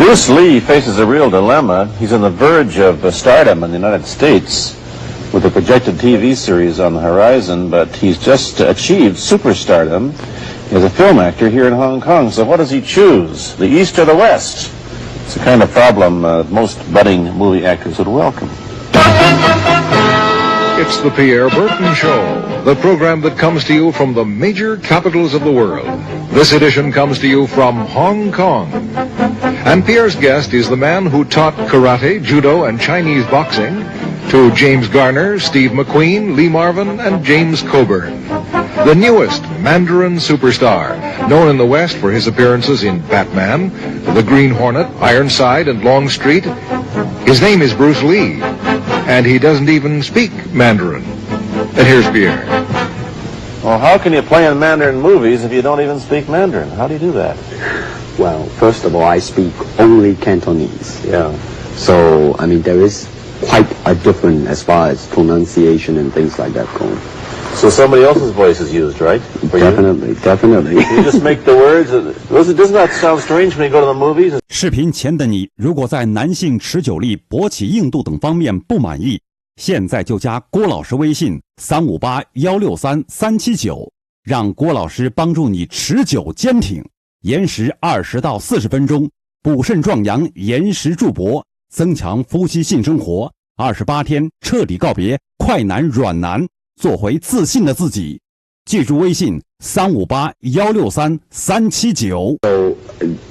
Bruce Lee faces a real dilemma. He's on the verge of stardom in the United States with a projected TV series on the horizon, but he's just achieved superstardom as a film actor here in Hong Kong. So what does he choose, the East or the West? It's the kind of problem most budding movie actors would welcome. It's the Pierre Burton Show, the program that comes to you from the major capitals of the world. This edition comes to you from Hong Kong. And Pierre's guest is the man who taught karate, judo, and Chinese boxing to James Garner, Steve McQueen, Lee Marvin, and James Coburn. The newest Mandarin superstar, known in the West for his appearances in Batman, The Green Hornet, Ironside, and Longstreet. His name is Bruce Lee, and he doesn't even speak Mandarin. And here's Pierre. Well, how can you play in Mandarin movies if you don't even speak Mandarin? How do you do that? Well, first of all, I speak only Cantonese. Yeah. So, I mean, there is quite a difference as far as pronunciation and things like that go. So somebody else's voice is used, right? Definitely, definitely. You just make the words. Doesn't that sound strange when you go to the movies? 视频前的你，如果在男性持久力、勃起硬度等方面不满意，现在就加郭老师微信358-163-379，让郭老师帮助你持久坚挺，延时20到40分钟，补肾壮阳，延时助勃，增强夫妻性生活，28天彻底告别快男软男，做回自信的自己。记住微信358-163-379。 So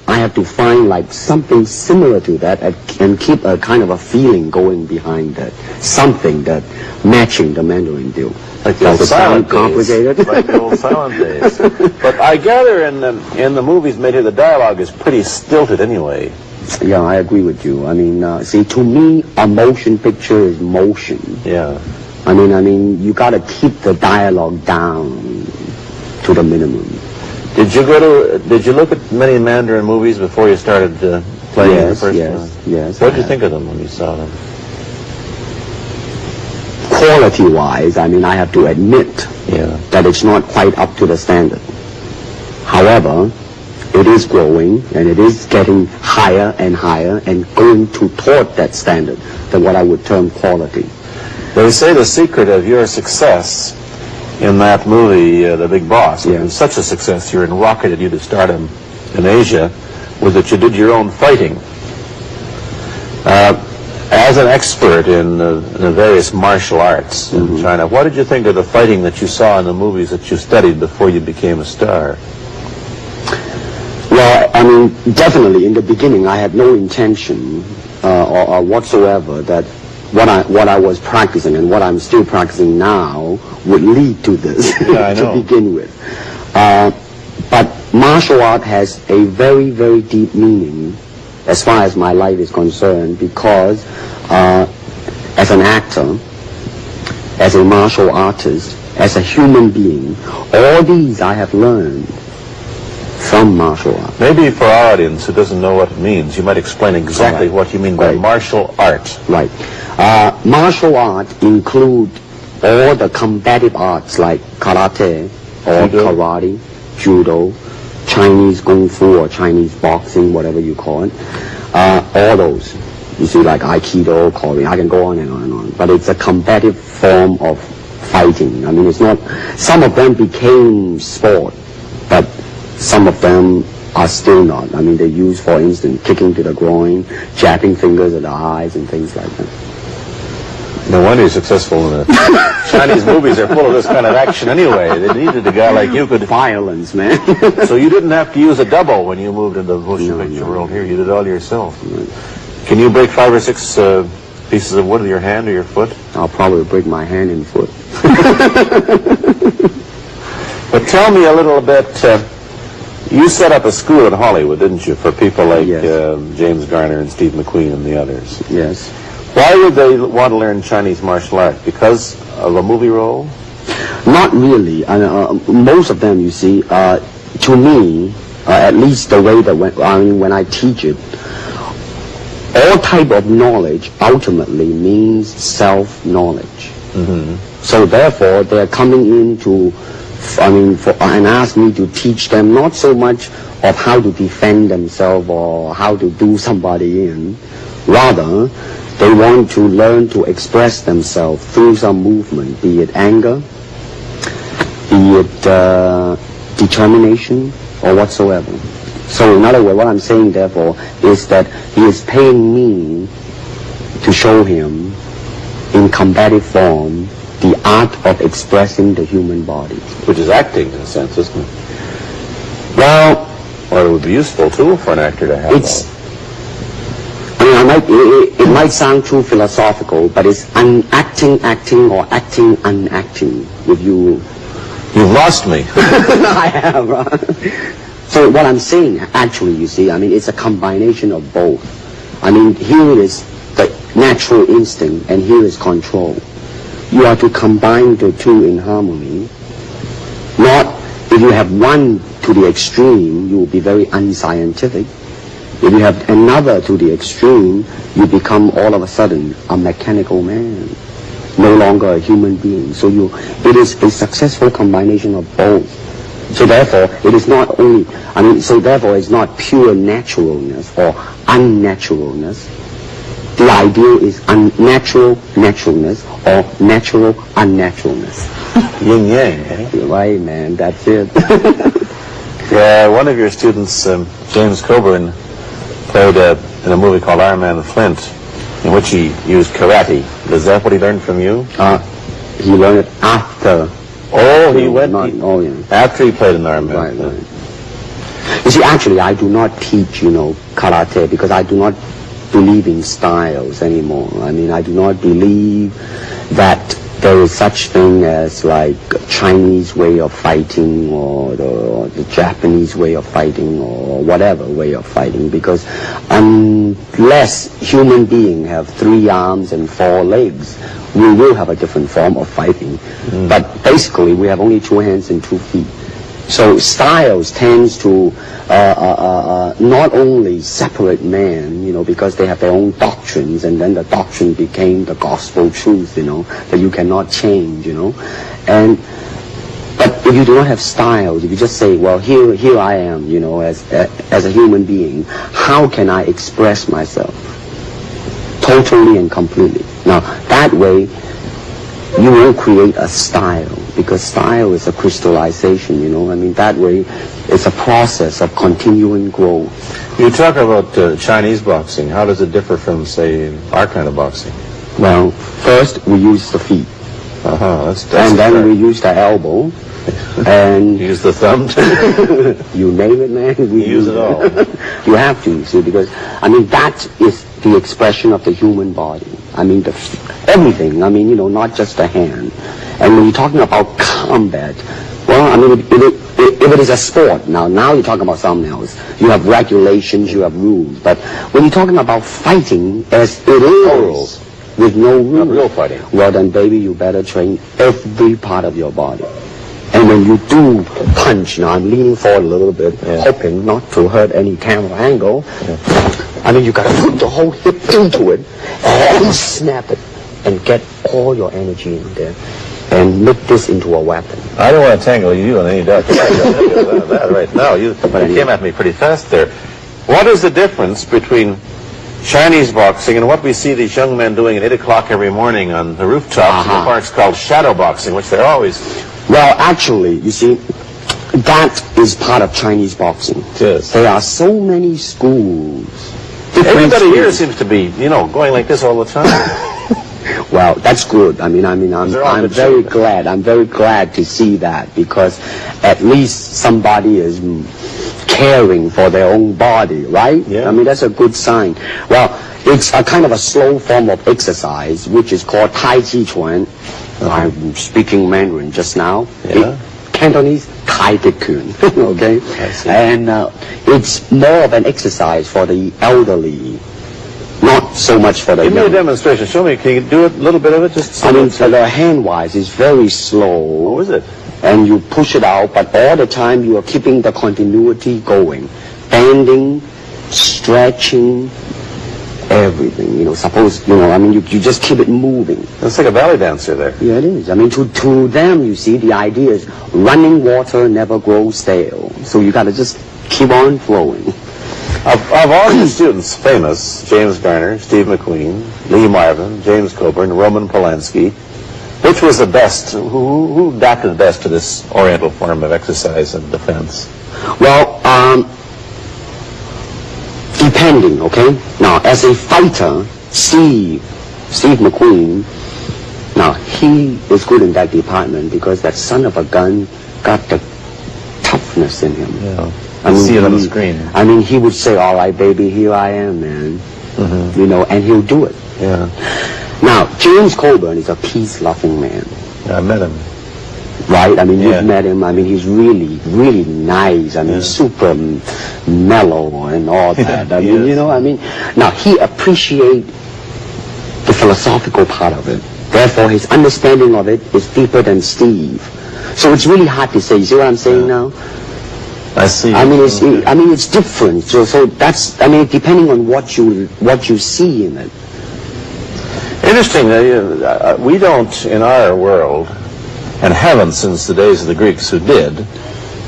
I have to find like something similar to that and keep a kind of a feeling going behind that, something that matching the Mandarin deal. Like the old silent complicated. Days. Like the old silent days. But I gather in the movies made here, the dialogue is pretty stilted anyway. Yeah, I agree with you. I mean, see, to me, a motion picture is motion. Yeah. I mean, you got to keep the dialogue down to the minimum. Did you look at many Mandarin movies before you started playing the first one? Yes. What did you think of them when you saw them? Quality-wise, I mean, I have to admit that it's not quite up to the standard. However, it is growing and it is getting higher and higher and going toward that standard, than what I would term quality. They say the secret of your success in that movie, The Big Boss, it was such a success here and rocketed you to stardom in Asia, was that you did your own fighting. As an expert in the various martial arts in China, what did you think of the fighting that you saw in the movies that you studied before you became a star? Well, I mean, definitely in the beginning I had no intention or whatsoever that what I was practicing and what I'm still practicing now would lead to this to begin with. But martial art has a very, very deep meaning as far as my life is concerned, because as an actor, as a martial artist, as a human being, all these I have learned from martial art. Maybe for our audience who doesn't know what it means, you might explain exactly what you mean by martial art. Right. Martial art include all the combative arts like karate or karate, judo, Chinese kung fu or Chinese boxing, whatever you call it. All those. You see, like aikido, Korean, I can go on and on and on. But it's a combative form of fighting. I mean, it's not, some of them became sport, but some of them are still not. I mean, they use, for instance, kicking to the groin, jabbing fingers at the eyes and things like that. No wonder you're successful in the Chinese movies. They're full of this kind of action anyway. They needed a guy like you could... Violence, man. So you didn't have to use a double when you moved into the motion picture world here. You did it all yourself. Right. Can you break 5 or 6 pieces of wood with your hand or your foot? I'll probably break my hand and foot. But tell me a little bit... you set up a school in Hollywood, didn't you, for people like James Garner and Steve McQueen and the others? Yes. Why would they want to learn Chinese martial art? Because of a movie role? Not really. Most of them, you see, to me, at least the way that when I teach it, all type of knowledge ultimately means self-knowledge. So therefore, they're coming in to, and ask me to teach them not so much of how to defend themselves or how to do somebody in. Rather, they want to learn to express themselves through some movement, be it anger, be it determination, or whatsoever. So in other words, what I'm saying, therefore, is that he is paying me to show him in combative form the art of expressing the human body. Which is acting, in a sense, isn't it? Well, Or it would be useful, too, for an actor to have it's, I mean, it might sound too philosophical, but it's acting, or acting, unacting. If you... You've lost me. I have, right? So what I'm saying, actually, you see, I mean, it's a combination of both. I mean, here is the natural instinct, and here is control. You are to combine the two in harmony. Not, if you have one to the extreme, you will be very unscientific. If you have another to the extreme, you become all of a sudden a mechanical man, no longer a human being. So it is a successful combination of both. So therefore, it is not only, so therefore it's not pure naturalness or unnaturalness. The ideal is unnatural naturalness or natural unnaturalness. Yin yang, eh? Right, man, that's it. Yeah, one of your students, James Coburn, played in a movie called Iron Man Flint, in which he used karate. Is that what he learned from you? He learned it after. Oh, he went yeah. After he played in Iron Man. Right. You see, actually, I do not teach, karate because I do not believe in styles anymore. I mean, I do not believe that there is such thing as like Chinese way of fighting or the Japanese way of fighting or whatever way of fighting, because unless human beings have 3 arms and 4 legs, we will have a different form of fighting. But basically, we have only 2 hands and 2 feet. So styles tends to not only separate man, because they have their own doctrines, and then the doctrine became the gospel truth, that you cannot change, But if you do not have styles, if you just say, well, here I am, as a human being, how can I express myself totally and completely? Now, that way, you will create a style, because style is a crystallization, that way it's a process of continuing growth. You talk about Chinese boxing. How does it differ from, say, our kind of boxing? Well, first we use the feet. And then we use the elbow. And use the thumb too? You name it, man. We use it all. You have to, see, because, that is the expression of the human body. Everything, not just the hand. And when you're talking about combat, well, if it is a sport, now you're talking about something else. You have regulations, you have rules. But when you're talking about fighting as it is, with no rules, not real fighting, well then, baby, you better train every part of your body. And when you do punch, now I'm leaning forward a little bit, hoping not to hurt any camera angle. You gotta put the whole hip into it and snap it and get all your energy in there and make this into a weapon. I don't want to tangle you on any doubt. That right now, you came at me pretty fast there. What is the difference between Chinese boxing and what we see these young men doing at 8 o'clock every morning on the rooftops in the parks called shadow boxing, which they're always... Well, actually, you see, that is part of Chinese boxing. Yes. There are so many schools. Everybody here seems to be, going like this all the time. Well, that's good. I'm very glad. I'm very glad to see that, because at least somebody is caring for their own body, right? Yeah. That's a good sign. Well, it's a kind of a slow form of exercise, which is called Tai Chi Chuan. I'm speaking Mandarin just now. Yeah. Cantonese, Tai Chi Kun. Okay? And it's more of an exercise for the elderly, not so much for the young. Give me a demonstration. Show me. Can you do a little bit of it? Just the hand-wise is very slow. Oh, is it? And you push it out, but all the time you are keeping the continuity going. Bending, stretching, everything. Suppose, you just keep it moving. It's like a ballet dancer there. Yeah, it is. To them, you see, the idea is running water never grows stale. So you got to just keep on flowing. Of all your students, famous, James Garner, Steve McQueen, Lee Marvin, James Coburn, Roman Polanski, which was the best, who adapted best to this Oriental form of exercise and defense? Well, depending, okay? Now, as a fighter, Steve McQueen, now, he is good in that department because that son of a gun got the toughness in him. Yeah. I mean, see it on the screen. I mean, he would say, all right, baby, here I am, man. Mm-hmm. You know, and he'll do it. Yeah. Now, James Coburn is a peace-loving man. Yeah, I met him. Right? I mean, you've met him. I mean, he's really, really nice. I mean, super mellow and all that. I mean, you know, I mean, now, he appreciates the philosophical part of it. Therefore, his understanding of it is deeper than Steve. So it's really hard to say. You see what I'm saying now? I see. I mean, it's different. So that's, I mean, depending on what you see in it. Interesting. We don't, in our world, and haven't since the days of the Greeks who did,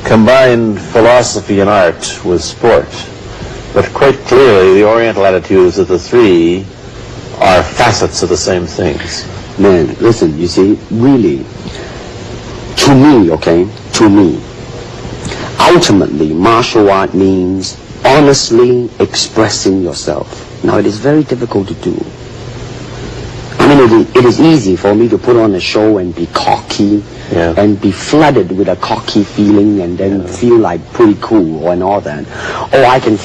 combine philosophy and art with sport. But quite clearly, the Oriental attitude is that the three are facets of the same things. Man, listen, you see, really, to me, okay, to me, ultimately, martial art means honestly expressing yourself. Now, it is very difficult to do. I mean, it is easy for me to put on a show and be cocky and be flooded with a cocky feeling and then feel like pretty cool and all that. Or I can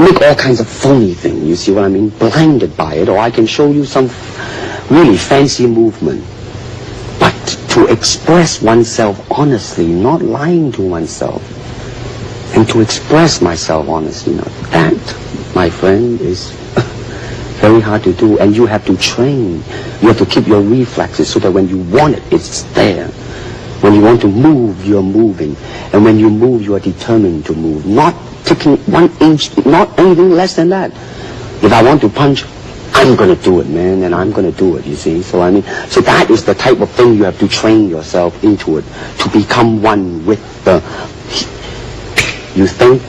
make all kinds of phony things, you see what I mean, blinded by it. Or I can show you some really fancy movement. But to express oneself honestly, not lying to oneself, and to express myself honestly, now that, my friend, is very hard to do, and you have to train. You have to keep your reflexes so that when you want it, it's there. When you want to move, you're moving. And when you move, you are determined to move. Not taking 1 inch, not anything less than that. If I want to punch, I'm going to do it, man, and I'm going to do it, you see. So, I mean, so that is the type of thing you have to train yourself into it, to become one with the, you think?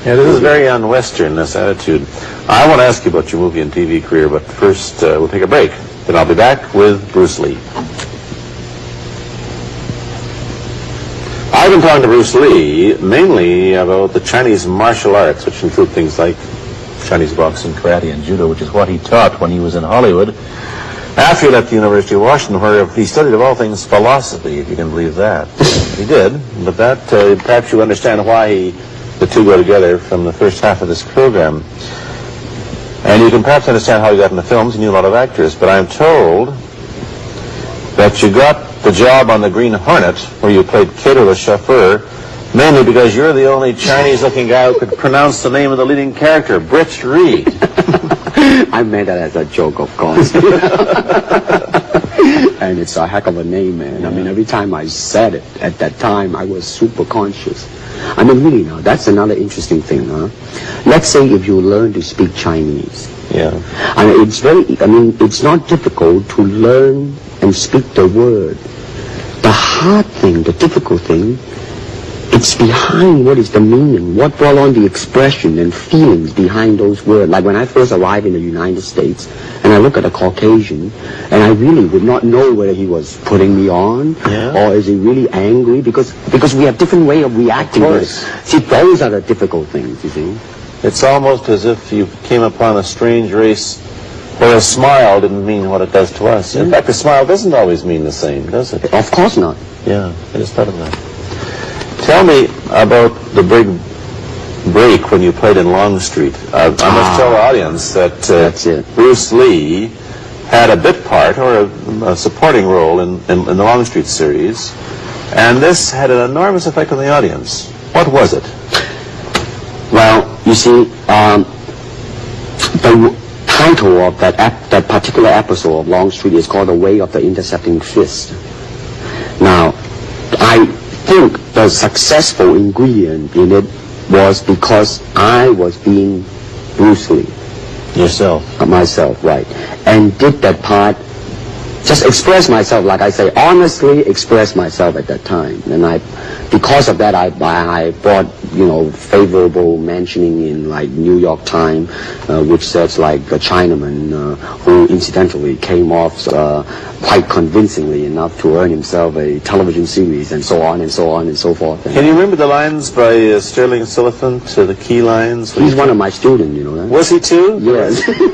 Yeah, this is very un-Western, this attitude. I want to ask you about your movie and TV career, but first we'll take a break. Then I'll be back with Bruce Lee. I've been talking to Bruce Lee mainly about the Chinese martial arts, which include things like Chinese boxing, karate, and judo, which is what he taught when he was in Hollywood. After he left the University of Washington, where he studied, of all things, philosophy, if you can believe that. He did, but that, perhaps you understand why the two go together from the first half of this program. And you can perhaps understand how he got into films. He knew a lot of actors, but I'm told that you got the job on the Green Hornet, where you played Cato the chauffeur, mainly because you're the only Chinese-looking guy who could pronounce the name of the leading character, Britt Reed. I made that as a joke, of course. And it's a heck of a name, man. I mean, every time I said it at that time, I was super conscious. I mean, really now, that's another interesting thing, huh? Let's say if you learn to speak Chinese. Yeah. I mean, it's not difficult to learn and speak the word. The hard thing, the difficult thing, it's behind what is the meaning, what brought on the expression and feelings behind those words. Like when I first arrived in the United States, and I look at a Caucasian, and I really would not know whether he was putting me on, or is he really angry, because we have different way of reacting to it. See, those are the difficult things, you see. It's almost as if you came upon a strange race where a smile didn't mean what it does to us. In fact, a smile doesn't always mean the same, does it? Of course not. Yeah, I just thought of that. Tell me about the big break when you played in Longstreet. I must tell the audience that Bruce Lee had a bit part, or a supporting role in the Longstreet series, and this had an enormous effect on the audience. What was it? Well, you see, the title of that particular episode of Longstreet is called The Way of the Intercepting Fist. Now, I think the successful ingredient in it was because I was being Bruce Lee. Yourself? Myself, right. And did that part, just express myself, like I say, honestly express myself at that time. And I because of that, I brought, favorable mentioning in like New York Times, which says like a Chinaman who incidentally came off quite convincingly enough to earn himself a television series, and so on and so on and so forth. Can you remember the lines by Sterling Siliphant, the key lines? He's one of my students, you know that. Was he too? Yes. Too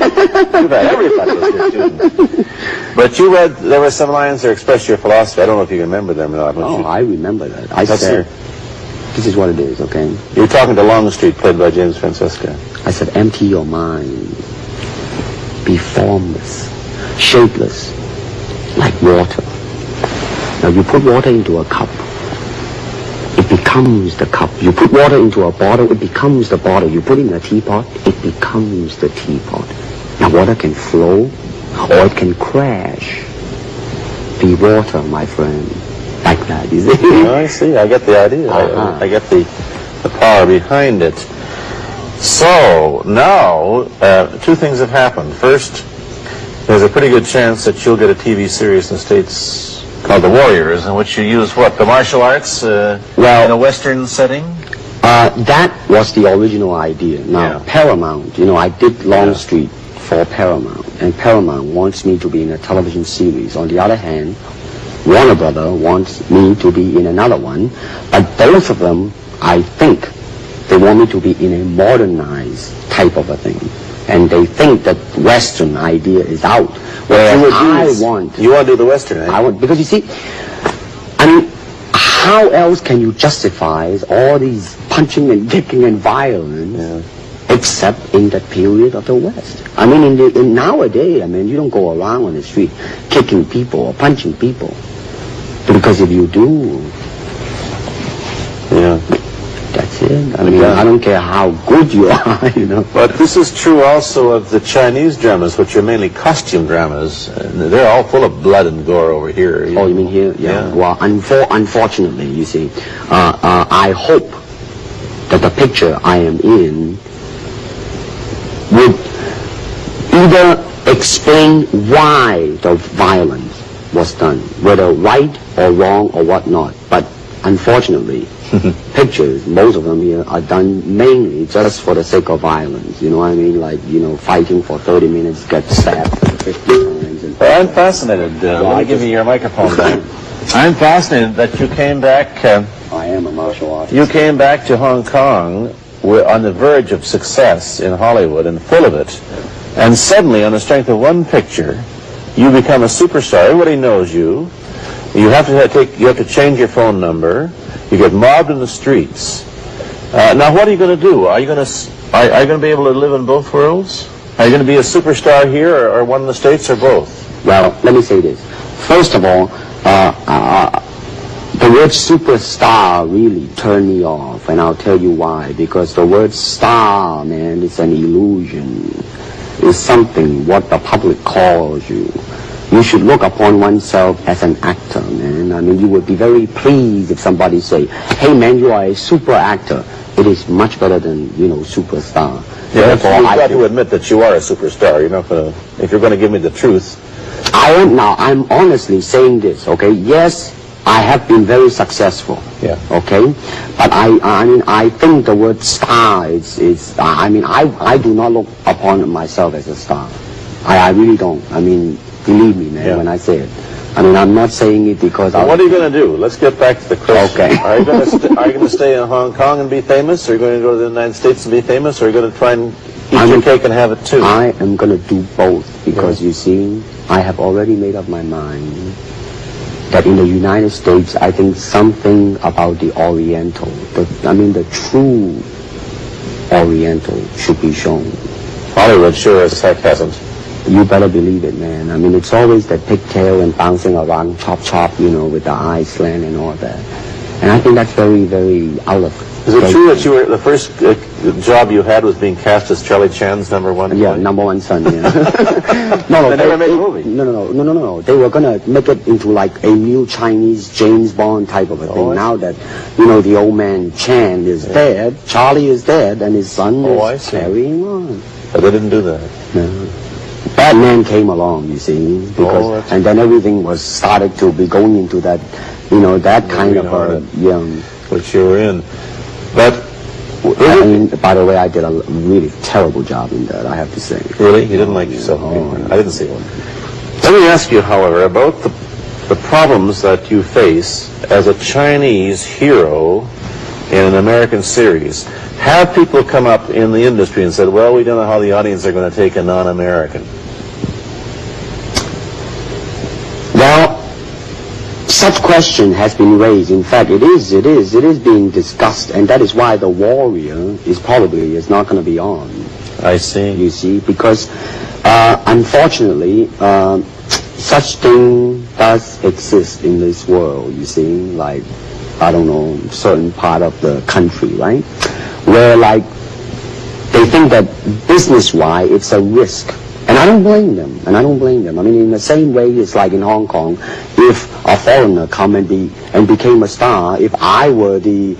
bad. Everybody was your student. But you read, there were some lines that express your philosophy. I don't know if you remember them or not. Oh, I remember that. I Let's said, hear. this is what it is, okay? You were talking to Longstreet, played by James Francesca. I said, empty your mind. Be formless, shapeless, like water. Now you put water into a cup, it becomes the cup. You put water into a bottle, it becomes the bottle. You put it in a teapot, it becomes the teapot. Now water can flow, or it can crash. Be water, my friend. Like that, you see? Oh, I see. I get the idea. I get the power behind it. So, now, two things have happened. First, there's a pretty good chance that you'll get a TV series in the States called The Warriors, in which you use what? The martial arts in a Western setting? That was the original idea. Now, Yeah. Paramount, I did Longstreet for Paramount, and Paramount wants me to be in a television series. On the other hand, Warner Brother wants me to be in another one, but both of them, I think, they want me to be in a modernized type of a thing. And they think that Western idea is out. Whereas You want to do the Western, eh? I want, because you see, I mean, how else can you justify all these punching and kicking and violence except in that period of the West? I mean, in nowadays, I mean, you don't go around on the street kicking people or punching people. Because if you do, that's it. I mean, I don't care how good you are, But this is true also of the Chinese dramas, which are mainly costume dramas. They're all full of blood and gore over here. Oh, you mean here? Yeah. Well, unfortunately, you see, I hope that the picture I am in would either explain why the violence was done, whether right or wrong or whatnot. But unfortunately, pictures, most of them here, are done mainly just for the sake of violence. You know what I mean? Like, fighting for 30 minutes, get stabbed 50 times. And I'm fascinated. Let me give you your microphone back. I'm fascinated that you came back. I am a martial artist. You came back to Hong Kong. We're on the verge of success in Hollywood and full of it. And suddenly, on the strength of one picture, you become a superstar. Everybody knows you. You have to change your phone number. You get mobbed in the streets. Now, what are you going to do? Are you going to be able to live in both worlds? Are you going to be a superstar here, or one in the States, or both? Well, let me say this. First of all, the word superstar really turned me off, and I'll tell you why. Because the word star, man, is an illusion. It's something what the public calls you. You should look upon oneself as an actor, man. I mean, you would be very pleased if somebody say, hey, man, you are a super actor. It is much better than, superstar. Yeah, you've got to admit that you are a superstar. You're not going to, if you're going to give me the truth. I'm honestly saying this, okay? Yes, I have been very successful. Yeah. Okay? But I think the word star is I do not look upon myself as a star. I really don't. I mean, believe me, man, when I say it. I mean, I'm not saying it because What are you going to do? Let's get back to the question. Okay. Are you going to stay in Hong Kong and be famous? Or are you going to go to the United States and be famous? Or are you going to try and eat your cake and have it too? I am going to do both because, you see, I have already made up my mind that in the United States, I think something about the Oriental, the true Oriental should be shown. Hollywood sure as heck hasn't. You better believe it, man. I mean, it's always the pigtail and bouncing around, chop, with the eyes slant and all that. And I think that's very, very out of... Is it true that you were the first job you had was being cast as Charlie Chan's number one? Yeah, number one son, yeah. They never made a movie. No. They were going to make it into like a new Chinese James Bond type of a thing. Now that, the old man Chan is dead, Charlie is dead, and his son is carrying on. But they didn't do that. No. Batman came along, you see, and then everything was started to be going into that, that kind of a which you were in. But by the way, I did a really terrible job in that, I have to say. Really? You didn't like yourself anymore? I didn't see one. Let me ask you, however, about the problems that you face as a Chinese hero in an American series. Have people come up in the industry and said, well, we don't know how the audience are going to take a non-American? Well, such question has been raised. In fact, it is being discussed, and that is why The Warrior is not going to be on. I see. You see, because unfortunately, such thing does exist in this world. You see, like, I don't know, certain part of the country, right, where like they think that business-wise it's a risk. And I don't blame them. I mean, in the same way, it's like in Hong Kong, if a foreigner come and became a star, if I were the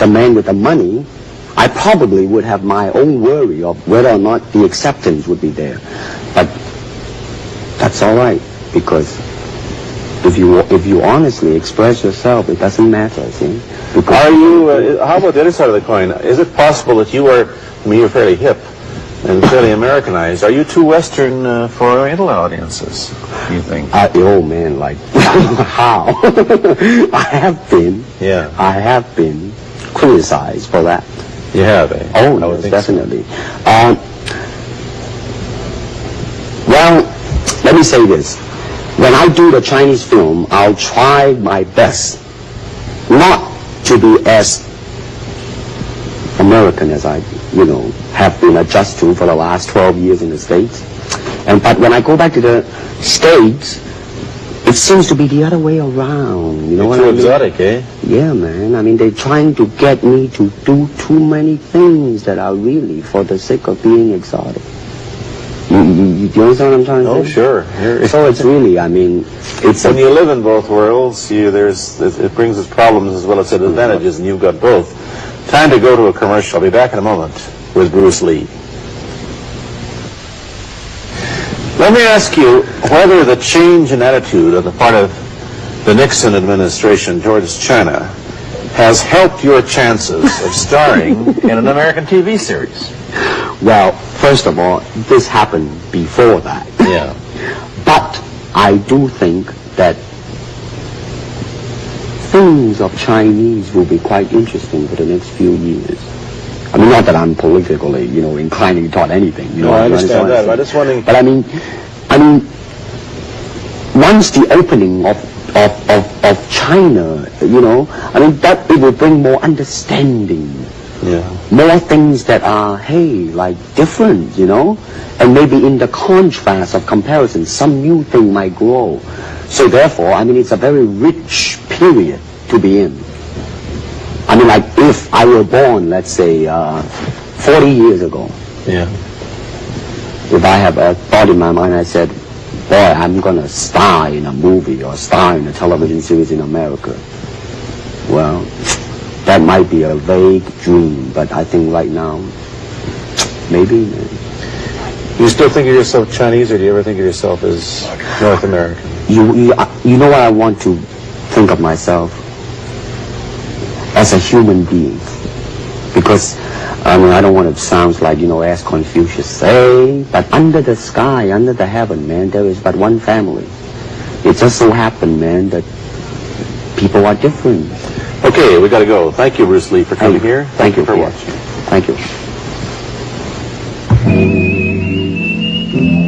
man with the money, I probably would have my own worry of whether or not the acceptance would be there. But that's all right, because if you honestly express yourself, it doesn't matter. See? Because are you? How about the other side of the coin? Is it possible that you are? I mean, you're fairly hip and fairly Americanized. Are you too Western for Oriental audiences, do you think? Oh, man, like, how? I have been. Yeah. I have been criticized for that. You have, eh? Oh, yes, definitely. So. Well, let me say this. When I do the Chinese film, I'll try my best not to be as American as I, have been adjusted to for the last 12 years in the States. But when I go back to the States, it seems to be the other way around. You know what I mean? Too exotic, eh? Yeah, man. I mean, they're trying to get me to do too many things that are really for the sake of being exotic. You understand what I'm trying to say? Oh, sure. So it's really, I mean, it's when you live in both worlds, it brings its problems as well as its advantages, and you've got both. Time to go to a commercial. I'll be back in a moment with Bruce Lee. Let me ask you whether the change in attitude on the part of the Nixon administration towards China has helped your chances of starring in an American TV series. Well, first of all, this happened before that. Yeah. But I do think that things of Chinese will be quite interesting for the next few years. I mean, not that I'm politically, inclining toward anything. No, I understand that. I'm just wondering. But I mean, once the opening of China, that it will bring more understanding. Yeah. More things that are, like different, and maybe in the contrast of comparison, some new thing might grow. So therefore, it's a very rich period to be in. I mean, like if I were born, let's say, 40 years ago. Yeah. If I have a thought in my mind, I said, boy, I'm going to star in a movie or star in a television series in America. Well, that might be a vague dream, but I think right now, maybe. You still think of yourself Chinese, or do you ever think of yourself as North American? You know what I want to think of myself? As a human being. Because, I don't want to sound like, as Confucius say, but under the sky, under the heaven, man, there is but one family. It just so happened, man, that people are different. Okay, we got to go. Thank you, Bruce Lee, for coming here. Thank you for watching. Thank you.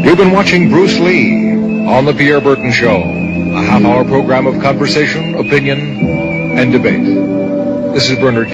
You've been watching Bruce Lee on The Pierre Burton Show, a half-hour program of conversation, opinion, and debate. This is Bernard